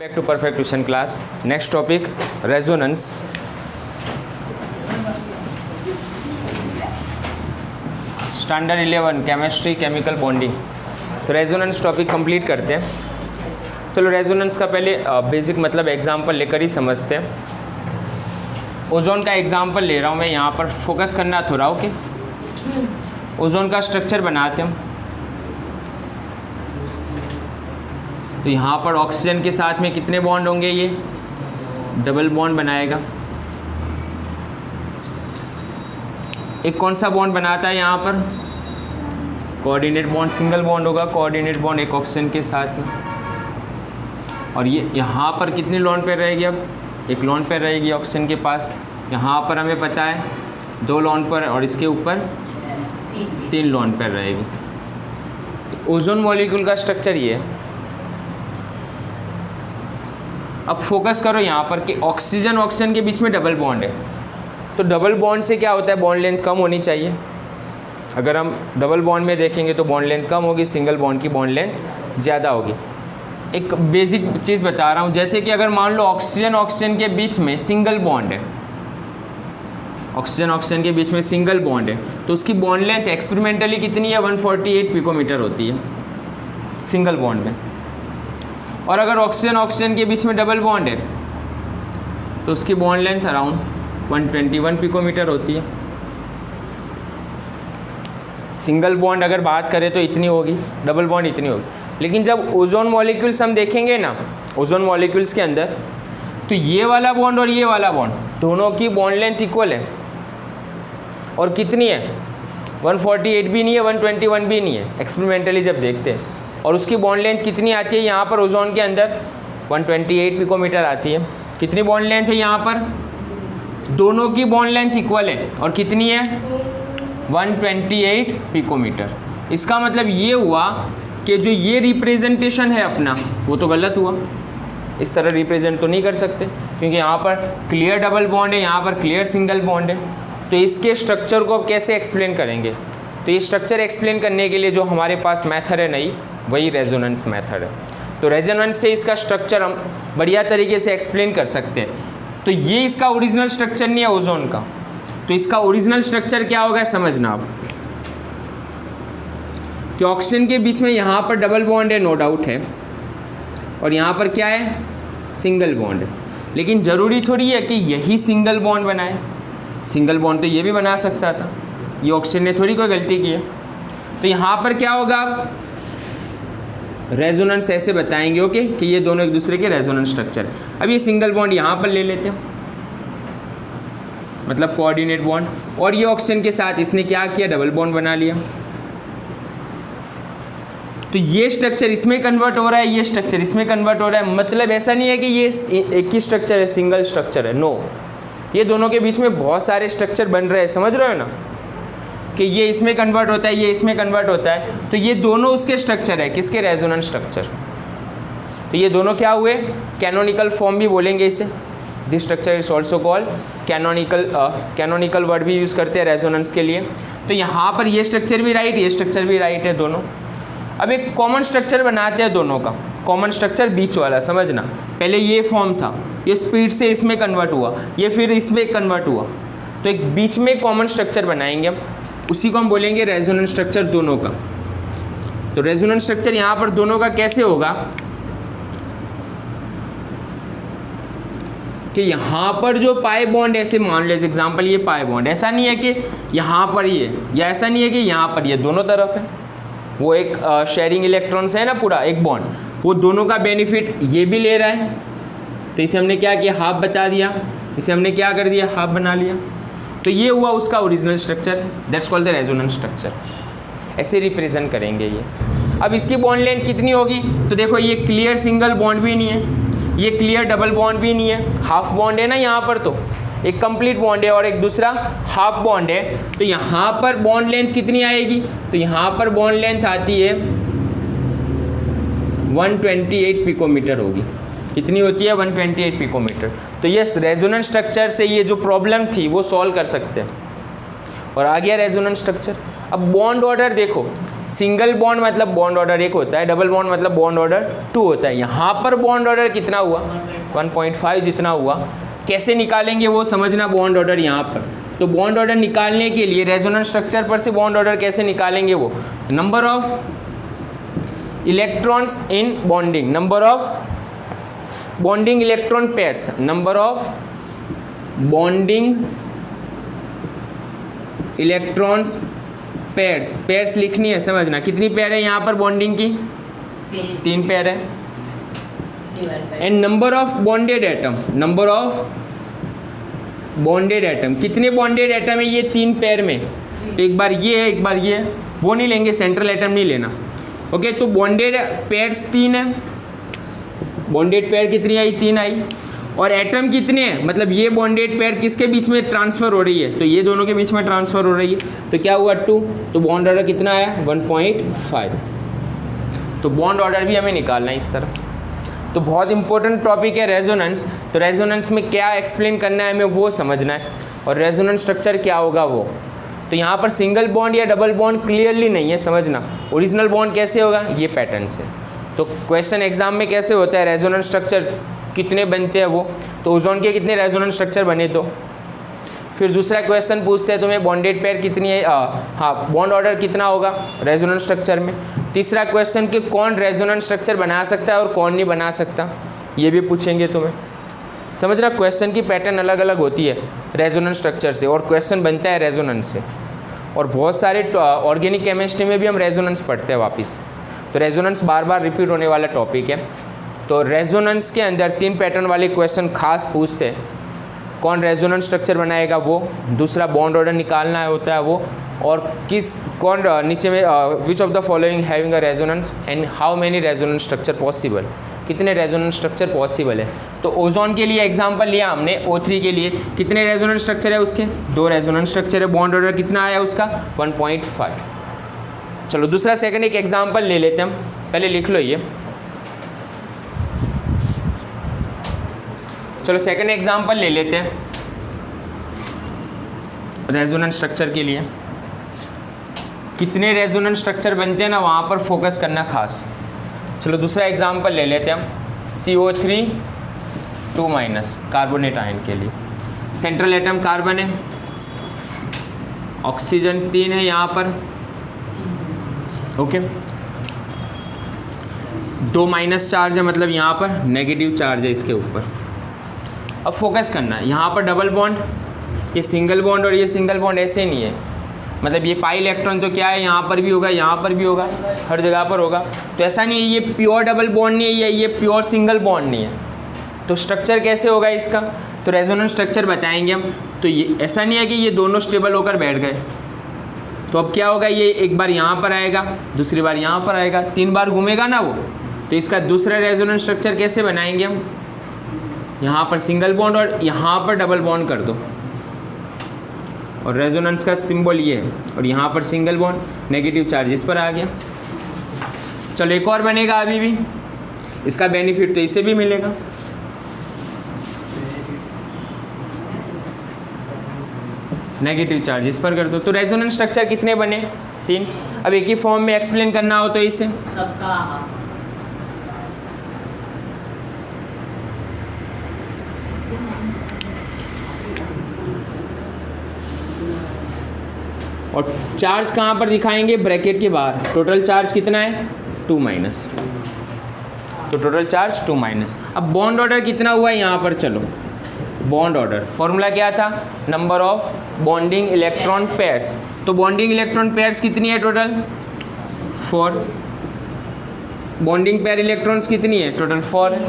Back to perfect tuition class. Next topic, resonance. Standard 11 chemistry chemical bonding. तो resonance topic complete करते हैं. चलो resonance का पहले बेसिक मतलब एग्जांपल लेकर ही समझते हैं. ओजोन का एग्जांपल ले रहा हूँ मैं यहाँ पर, फोकस करना थोड़ा. ओके, ओजोन का स्ट्रक्चर बनाते हैं. तो यहाँ पर ऑक्सीजन के साथ में कितने बॉन्ड होंगे? ये डबल बॉन्ड बनाएगा. एक कौन सा बॉन्ड बनाता है यहाँ पर? Coordinate bond. सिंगल बॉन्ड होगा कोऑर्डिनेट बॉन्ड एक ऑक्सीजन के साथ में. और ये यहाँ पर कितनी लोन पेयर रहेगी? अब एक लोन पेयर रहेगी ऑक्सीजन के पास. यहाँ पर हमें पता है 2 लोन पेयर और इसके ऊपर 3 लोन पेयर रहेगी. तो ओजोन मॉलिक्यूल का स्ट्रक्चर ये है. अब फोकस करो यहाँ पर कि ऑक्सीजन ऑक्सीजन के बीच में डबल बॉन्ड है. तो डबल बॉन्ड से क्या होता है? बॉन्ड लेंथ कम होनी चाहिए. अगर हम डबल बॉन्ड में देखेंगे तो बॉन्ड लेंथ कम होगी, सिंगल बॉन्ड की बॉन्ड लेंथ ज़्यादा होगी. एक बेसिक चीज़ बता रहा हूँ, जैसे कि अगर मान लो ऑक्सीजन ऑक्सीजन के बीच में सिंगल बॉन्ड है, ऑक्सीजन ऑक्सीजन के बीच में सिंगल बॉन्ड है, तो उसकी बॉन्ड लेंथ एक्सपेरिमेंटली कितनी है? 148 पिकोमीटर होती है सिंगल बॉन्ड में. और अगर ऑक्सीजन ऑक्सीजन के बीच में डबल बॉन्ड है तो उसकी बॉन्ड लेंथ अराउंड 121 पिकोमीटर होती है. सिंगल बॉन्ड अगर बात करें तो इतनी होगी, डबल बॉन्ड इतनी होगी. लेकिन जब ओजोन मॉलिक्यूल्स हम देखेंगे ना, ओजोन मॉलिक्यूल्स के अंदर, तो ये वाला बॉन्ड और ये वाला बॉन्ड दोनों की बॉन्ड लेंथ इक्वल है. और कितनी है? 148 भी नहीं है, 121 भी नहीं है एक्सपेरिमेंटली जब देखते हैं. और उसकी बॉन्ड लेंथ कितनी आती है यहाँ पर ओजोन के अंदर? 128 पिकोमीटर आती है. कितनी बॉन्ड लेंथ है यहाँ पर? दोनों की बॉन्ड लेंथ इक्वल है. और कितनी है? 128 पिकोमीटर. इसका मतलब ये हुआ कि जो ये रिप्रेजेंटेशन है अपना, वो तो गलत हुआ. इस तरह रिप्रेजेंट तो नहीं कर सकते, क्योंकि यहाँ पर क्लियर डबल बॉन्ड है, यहाँ पर क्लियर सिंगल बॉन्ड है. तो इसके स्ट्रक्चर को अब कैसे एक्सप्लेन करेंगे? तो ये स्ट्रक्चर एक्सप्लेन करने के लिए जो हमारे पास मेथड है नई, वही रेजोनेंस मेथड है. तो रेजोनेंस से इसका स्ट्रक्चर हम बढ़िया तरीके से एक्सप्लेन कर सकते हैं. तो ये इसका ओरिजिनल स्ट्रक्चर नहीं है ओजोन का. तो इसका ओरिजिनल स्ट्रक्चर क्या होगा समझना आप, कि ऑक्सीजन के बीच में यहाँ पर डबल बॉन्ड है, नो डाउट है, और यहाँ पर क्या है? सिंगल बॉन्ड है. लेकिन ज़रूरी थोड़ी है कि यही सिंगल बॉन्ड बनाए. सिंगल बॉन्ड तो ये भी बना सकता था, ये ऑक्सीजन ने थोड़ी कोई गलती की है. तो यहाँ पर क्या होगा? आप रेजोनेंस ऐसे बताएंगे ओके, कि ये दोनों एक दूसरे के रेजोनेंस स्ट्रक्चर. अब ये सिंगल बॉन्ड यहाँ पर ले लेते हैं, मतलब कोऑर्डिनेट बॉन्ड, और ये ऑक्सीजन के साथ इसने क्या किया? डबल बॉन्ड बना लिया. तो ये स्ट्रक्चर इसमें कन्वर्ट हो रहा है, ये स्ट्रक्चर इसमें कन्वर्ट हो रहा है. मतलब ऐसा नहीं है कि ये एक ही स्ट्रक्चर है, सिंगल स्ट्रक्चर है. नो, ये दोनों के बीच में बहुत सारे स्ट्रक्चर बन रहे हैं. समझ रहे हो ना, कि ये इसमें कन्वर्ट होता है, ये इसमें कन्वर्ट होता है. तो ये दोनों उसके स्ट्रक्चर है. किसके? Resonance structure. तो ये दोनों क्या हुए? कैनोनिकल फॉर्म भी बोलेंगे इसे. This structure is also called canonical. Canonical word भी यूज़ करते हैं रेजोनेंस के लिए. तो यहाँ पर ये स्ट्रक्चर भी राइट, ये स्ट्रक्चर भी राइट है दोनों. अब एक कॉमन स्ट्रक्चर बनाते हैं दोनों का. कॉमन स्ट्रक्चर बीच वाला समझना. पहले ये फॉर्म था, ये स्पीड से इसमें कन्वर्ट हुआ, ये फिर इसमें कन्वर्ट हुआ. तो एक बीच में कॉमन स्ट्रक्चर बनाएंगे हम, उसी को हम बोलेंगे रेजोनेंस स्ट्रक्चर दोनों का. तो रेजोनेंस स्ट्रक्चर यहाँ पर दोनों का कैसे होगा? कि यहाँ पर जो पाई बॉन्ड, ऐसे मान लो एज एग्जाम्पल ये पाई बॉन्ड, ऐसा नहीं है कि यहाँ पर ये, या ऐसा नहीं है कि यहाँ पर ये, दोनों तरफ है. वो एक शेयरिंग इलेक्ट्रॉन्स है ना पूरा एक बॉन्ड, वो दोनों का बेनिफिट ये भी ले रहा है. तो इसे हमने क्या किया? हाफ बता दिया. इसे हमने क्या कर दिया? हाफ बना लिया. तो ये हुआ उसका original structure. That's called the resonance structure. ऐसे रिप्रेजेंट करेंगे ये. अब इसकी बॉन्ड लेंथ कितनी होगी? तो देखो, ये क्लियर सिंगल बॉन्ड भी नहीं है, ये क्लियर डबल बॉन्ड भी नहीं है, हाफ बॉन्ड है ना यहाँ पर. तो एक कंप्लीट बॉन्ड है और एक दूसरा हाफ बॉन्ड है. तो यहाँ पर बॉन्ड लेंथ कितनी आएगी? तो यहाँ पर बॉन्ड लेंथ आती है 128 पिकोमीटर होगी. कितनी होती है? 128 पिकोमीटर. तो ये रेजोनेंस स्ट्रक्चर से ये जो प्रॉब्लम थी वो सॉल्व कर सकते हैं. और आ गया रेजोनेंस स्ट्रक्चर. अब बॉन्ड ऑर्डर देखो, सिंगल बॉन्ड मतलब बॉन्ड ऑर्डर 1 होता है, डबल बॉन्ड मतलब बॉन्ड ऑर्डर 2 होता है। यहाँ पर बॉन्ड ऑर्डर कितना हुआ, 1.5 जितना हुआ। कैसे निकालेंगे वो समझना, बॉन्ड ऑर्डर यहाँ पर। तो बॉन्ड ऑर्डर निकालने के लिए रेजोनेंस स्ट्रक्चर पर से बॉन्ड ऑर्डर कैसे निकालेंगे, वो number of electrons in bonding, number of bonding electron pairs, number of bonding electrons pairs, pairs लिखनी है, समझना कितनी पेयर है यहाँ पर बॉन्डिंग की, 3 पेयर है। And number of bonded atom, number of bonded atom, कितने बॉन्डेड एटम है ये 3 पेयर में, तो एक बार ये है एक बार ये है, वो नहीं लेंगे, सेंट्रल एटम नहीं लेना। ओके, तो बॉन्डेड पेयर्स 3 है, बॉन्डेड पेयर कितनी आई, 3 आई। और एटम कितने हैं, मतलब ये बॉन्डेड पेयर किसके बीच में ट्रांसफ़र हो रही है, तो ये दोनों के बीच में ट्रांसफ़र हो रही है, तो क्या हुआ 2, तो बॉन्ड ऑर्डर कितना आया 1.5। तो बॉन्ड ऑर्डर भी हमें निकालना है इस तरह। तो बहुत इंपॉर्टेंट टॉपिक है रेजोनेंस। तो रेजोनेंस में क्या एक्सप्लेन करना है हमें वो समझना है, और रेजोनेंस स्ट्रक्चर क्या होगा वो। तो यहाँ पर सिंगल बॉन्ड या डबल बॉन्ड क्लियरली नहीं है, समझना। ओरिजिनल बॉन्ड कैसे होगा, ये पैटर्न से। तो क्वेश्चन एग्जाम में कैसे होता है, रेजोनेंस स्ट्रक्चर कितने बनते हैं वो, तो ओजोन के कितने रेजोनेंस स्ट्रक्चर बने, तो फिर दूसरा क्वेश्चन पूछते हैं तुम्हें बॉन्डेड पेयर कितनी है, हाँ बॉन्ड ऑर्डर कितना होगा रेजोनेंस स्ट्रक्चर में। तीसरा क्वेश्चन कि कौन रेजोनेंस स्ट्रक्चर बना सकता है और कौन नहीं बना सकता, ये भी पूछेंगे तुम्हें। समझ रहा, क्वेश्चन की पैटर्न अलग अलग होती है रेजोनेंस स्ट्रक्चर से, और क्वेश्चन बनता है रेजोनेंस से। और बहुत सारे ऑर्गेनिक केमिस्ट्री में भी हम रेजोनेंस पढ़ते हैं वापस, तो रेजोनेंस बार बार रिपीट होने वाला टॉपिक है। तो रेजोनेंस के अंदर 3 पैटर्न वाले क्वेश्चन खास पूछते हैं, कौन रेजोनेंस स्ट्रक्चर बनाएगा वो, दूसरा बॉन्ड ऑर्डर निकालना होता है वो, और कौन नीचे में which of the following having a resonance and how many resonance structure possible, कितने रेजोनेंस स्ट्रक्चर पॉसिबल है। तो ओजोन के लिए एग्जांपल लिया हमने, O3 के लिए कितने रेजोनेंस स्ट्रक्चर है उसके, 2 रेजोनेंस स्ट्रक्चर है। बॉन्ड ऑर्डर कितना आया उसका 1.5। चलो दूसरा सेकंड एक एग्जांपल ले लेते हैं हम, पहले लिख लो ये। चलो सेकंड एग्जांपल ले लेते हैं रेजोनेंस स्ट्रक्चर के लिए। कितने रेजोनेंस स्ट्रक्चर बनते हैं ना, वहाँ पर फोकस करना खास। चलो दूसरा एग्जांपल ले लेते हैं हम, CO3 2- कार्बोनेट आयन के लिए। सेंट्रल एटम कार्बन है, ऑक्सीजन 3 है यहाँ पर, ओके। 2- चार्ज है, मतलब यहाँ पर नेगेटिव चार्ज है इसके ऊपर। अब फोकस करना है, यहाँ पर डबल बॉन्ड, ये सिंगल बॉन्ड और ये सिंगल बॉन्ड ऐसे नहीं है, मतलब ये पाई इलेक्ट्रॉन तो क्या है, यहाँ पर भी होगा यहाँ पर भी होगा, हर जगह पर होगा। तो ऐसा नहीं है ये प्योर डबल बॉन्ड नहीं है या ये प्योर सिंगल बॉन्ड नहीं है। तो स्ट्रक्चर कैसे होगा इसका, तो रेजोनेंस स्ट्रक्चर बताएंगे हम। तो ये ऐसा नहीं है कि ये दोनों स्टेबल होकर बैठ गए, तो अब क्या होगा, ये एक बार यहाँ पर आएगा, दूसरी बार यहाँ पर आएगा, 3 बार घूमेगा ना वो। तो इसका दूसरा रेजोनेंस स्ट्रक्चर कैसे बनाएंगे हम, यहाँ पर सिंगल बॉन्ड और यहाँ पर डबल बॉन्ड कर दो, और रेजोनेंस का सिंबल ये है, और यहाँ पर सिंगल बॉन्ड, नेगेटिव चार्ज इस पर आ गया। चलो एक और बनेगा अभी भी, इसका बेनिफिट तो इसे भी मिलेगा। नेगेटिव चार्ज इस पर कर दो, तो रेजोनेंस स्ट्रक्चर कितने बने, 3। अब एक ही फॉर्म में एक्सप्लेन करना हो तो इसे सबका और चार्ज कहाँ पर दिखाएंगे, ब्रैकेट के बाहर। टोटल चार्ज कितना है 2-, तो टोटल चार्ज 2-। अब बॉन्ड ऑर्डर कितना हुआ है यहाँ पर, चलो बॉन्ड ऑर्डर फॉर्मूला क्या था, number of bonding electron pairs. तो बॉन्डिंग इलेक्ट्रॉन पेयर्स कितनी है टोटल 4, बॉन्डिंग पेयर इलेक्ट्रॉन्स कितनी है टोटल 4 है,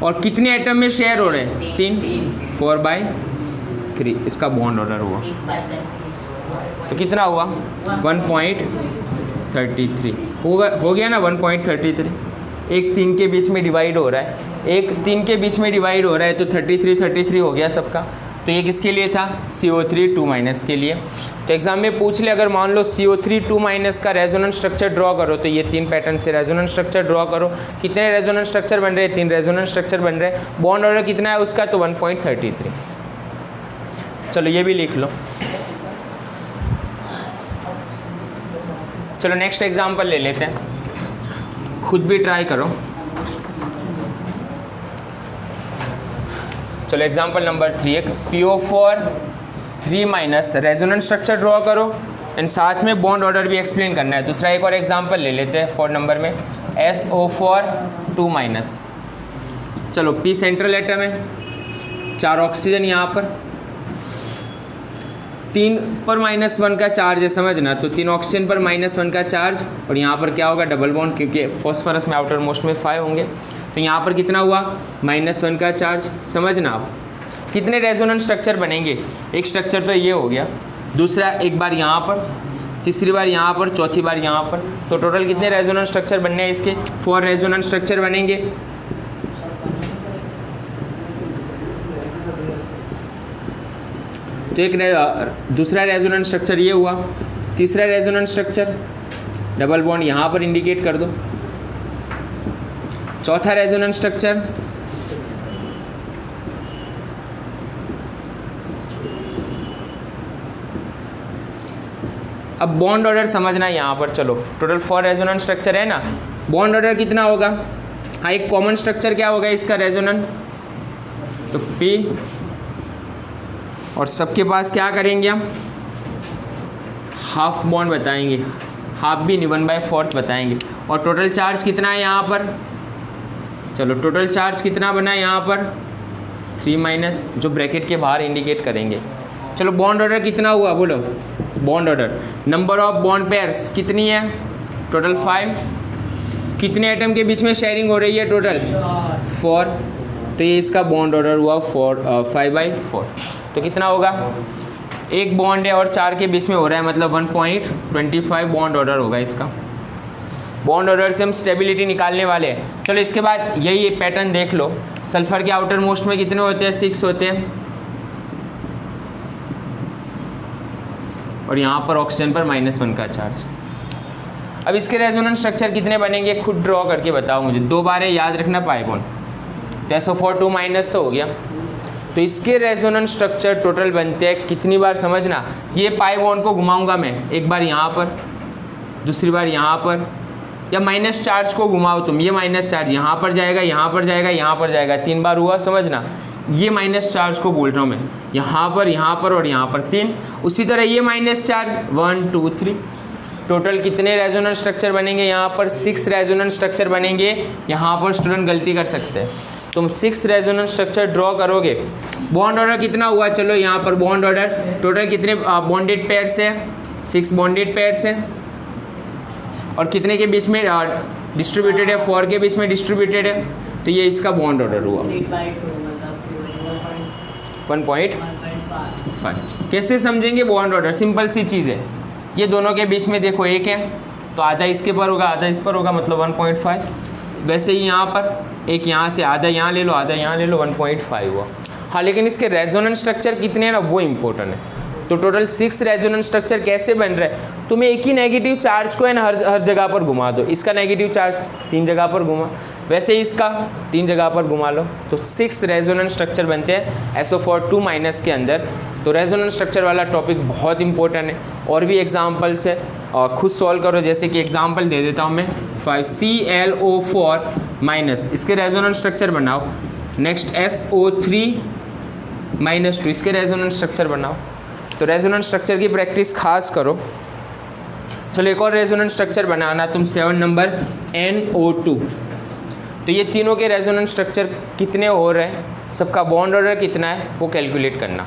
और कितने एटम में शेयर हो रहे हैं 3, 4/3 इसका बॉन्ड ऑर्डर हुआ। तो कितना हुआ 1.33 हो गया ना 1.33। एक 3 के बीच में डिवाइड हो रहा है, एक 3 के बीच में डिवाइड हो रहा है, तो 33 हो गया सबका। तो ये किसके लिए था, CO3 2- के लिए। तो एग्जाम में पूछ ले, अगर मान लो CO3 2- का रेजोनेंस स्ट्रक्चर ड्रॉ करो, तो ये 3 पैटर्न से रेजोनेंस स्ट्रक्चर ड्रॉ करो। कितने रेजोनेंस स्ट्रक्चर बन रहे हैं, 3 रेजोनेंस स्ट्रक्चर बन रहे हैं। बॉन्ड ऑर्डर कितना है उसका, तो 1.33। चलो ये भी लिख लो। चलो नेक्स्ट एग्जांपल ले लेते हैं, खुद भी ट्राई करो। चलो एग्जांपल नंबर 3, एक PO4 3- रेजोनेंस स्ट्रक्चर ड्रॉ करो एंड साथ में बॉन्ड ऑर्डर भी एक्सप्लेन करना है। दूसरा एक और एग्जांपल ले लेते हैं 4 नंबर में, SO4 2-। चलो P सेंट्रल एटम है, 4 ऑक्सीजन यहाँ पर, 3 पर -1 का चार्ज है, समझना। तो 3 ऑक्सीजन पर -1 का चार्ज, और यहाँ पर क्या होगा, डबल बॉन्ड, क्योंकि फॉस्फोरस में आउटर मोस्ट में 5 होंगे। तो यहाँ पर कितना हुआ, -1 का चार्ज, समझना। आप कितने रेजोनेंस स्ट्रक्चर बनेंगे, एक स्ट्रक्चर तो ये हो गया, दूसरा एक बार यहाँ पर, तीसरी बार यहाँ पर, चौथी बार यहाँ पर। तो टोटल कितने रेजोनेंस स्ट्रक्चर बनने हैं इसके, 4 रेजोनेंस स्ट्रक्चर बनेंगे। तो एक दूसरा रेजोनेंस स्ट्रक्चर ये हुआ, तीसरा रेजोनेंस स्ट्रक्चर डबल बॉन्ड यहाँ पर इंडिकेट कर दो, चौथा रेजोनेंस स्ट्रक्चर अब बॉन्ड ऑर्डर समझना यहाँ पर। चलो टोटल 4 रेजोनेंस स्ट्रक्चर है ना, बॉन्ड ऑर्डर कितना होगा, हाँ एक कॉमन स्ट्रक्चर क्या होगा इसका, रेजोनेंस, तो P, और सबके पास क्या करेंगे हम, हाफ बॉन्ड बताएंगे, हाफ भी नहीं 1/4 बताएंगे। और टोटल चार्ज कितना है यहाँ पर, चलो टोटल चार्ज कितना बना है यहाँ पर 3- जो ब्रैकेट के बाहर इंडिकेट करेंगे। चलो बॉन्ड ऑर्डर कितना हुआ बोलो, bond order, number of bond pairs कितनी है, टोटल 5, कितने एटम के बीच में शेयरिंग हो रही है, टोटल 4। तो ये इसका बॉन्ड ऑर्डर हुआ 5/4। तो कितना होगा, एक बॉन्ड है और 4 के बीच में हो रहा है, मतलब 1.25 बॉन्ड ऑर्डर होगा इसका। बॉन्ड ऑर्डर से हम स्टेबिलिटी निकालने वाले हैं। चलो इसके बाद यही पैटर्न देख लो, सल्फर के आउटर मोस्ट में कितने होते हैं, 6 होते हैं, और यहाँ पर ऑक्सीजन पर -1 का चार्ज। अब इसके रेजोनेंस स्ट्रक्चर कितने बनेंगे, खुद ड्रॉ करके बताओ मुझे, 2 बार है, याद रखना पाई बॉन्ड, तो SO4 2- तो हो गया। तो इसके रेजोनेंस स्ट्रक्चर टोटल बनते हैं कितनी बार, समझना। ये पाई बॉन्ड को घुमाऊंगा मैं, एक बार यहाँ पर, दूसरी बार यहाँ पर, या माइनस चार्ज को घुमाओ तुम, ये माइनस चार्ज यहाँ पर जाएगा, यहाँ पर जाएगा, यहाँ पर जाएगा, 3 बार हुआ, समझना। ये माइनस चार्ज को बोल रहा हूँ मैं, यहाँ पर और यहाँ पर 3। उसी तरह ये माइनस चार्ज 1 2 3। टोटल कितने रेजोनेंस स्ट्रक्चर बनेंगे यहाँ पर, 6 रेजोनेंस स्ट्रक्चर बनेंगे। यहाँ पर स्टूडेंट गलती कर सकते हैं, तुम 6 रेजोनेंस स्ट्रक्चर ड्रॉ करोगे। बॉन्ड ऑर्डर कितना हुआ, चलो यहाँ पर बॉन्ड ऑर्डर टोटल कितने बॉन्डेड पेयर्स है, 6 बॉन्डेड पेयर्स है, और कितने के बीच में डिस्ट्रीब्यूटेड है, 4 के बीच में डिस्ट्रीब्यूटेड है। तो ये इसका बॉन्ड ऑर्डर हुआ 1.5। कैसे समझेंगे बॉन्ड ऑर्डर, सिंपल सी चीज़ है, ये दोनों के बीच में देखो एक है, तो आधा इसके पर होगा, आधा इस पर होगा, मतलब 1.5। वैसे ही यहाँ पर एक यहाँ से आधा यहाँ ले लो, आधा यहाँ ले लो, 1.5 हुआ। हाँ लेकिन इसके रेजोनेंस स्ट्रक्चर कितने हैं ना, वो इम्पोर्टेंट है। तो टोटल 6 रेजोनेंस स्ट्रक्चर कैसे बन रहा है, तुम्हें एक ही नेगेटिव चार्ज को है ना हर जगह पर घुमा दो। इसका नेगेटिव चार्ज 3 जगह पर घुमा, वैसे ही इसका 3 जगह पर घुमा लो, तो 6 रेजोनेंस स्ट्रक्चर बनते हैं SO4 2- के अंदर। तो रेजोनेंस स्ट्रक्चर वाला टॉपिक बहुत इंपॉर्टेंट है, और भी एग्जाम्पल्स है, खुद सॉल्व करो। जैसे कि एग्जाम्पल दे देता हूँ मैं, 5ClO4-, इसके रेजोनेंस स्ट्रक्चर बनाओ। नेक्स्ट SO3-2, इसके रेजोनेंस स्ट्रक्चर बनाओ। तो रेजोनेंस स्ट्रक्चर की प्रैक्टिस खास करो। चलो एक और रेजोनेंस स्ट्रक्चर बनाना तुम, 7 नंबर NO2। तो ये तीनों के रेजोनेंस स्ट्रक्चर कितने हो रहे हैं, सबका बॉन्ड ऑर्डर कितना है, वो कैलकुलेट करना।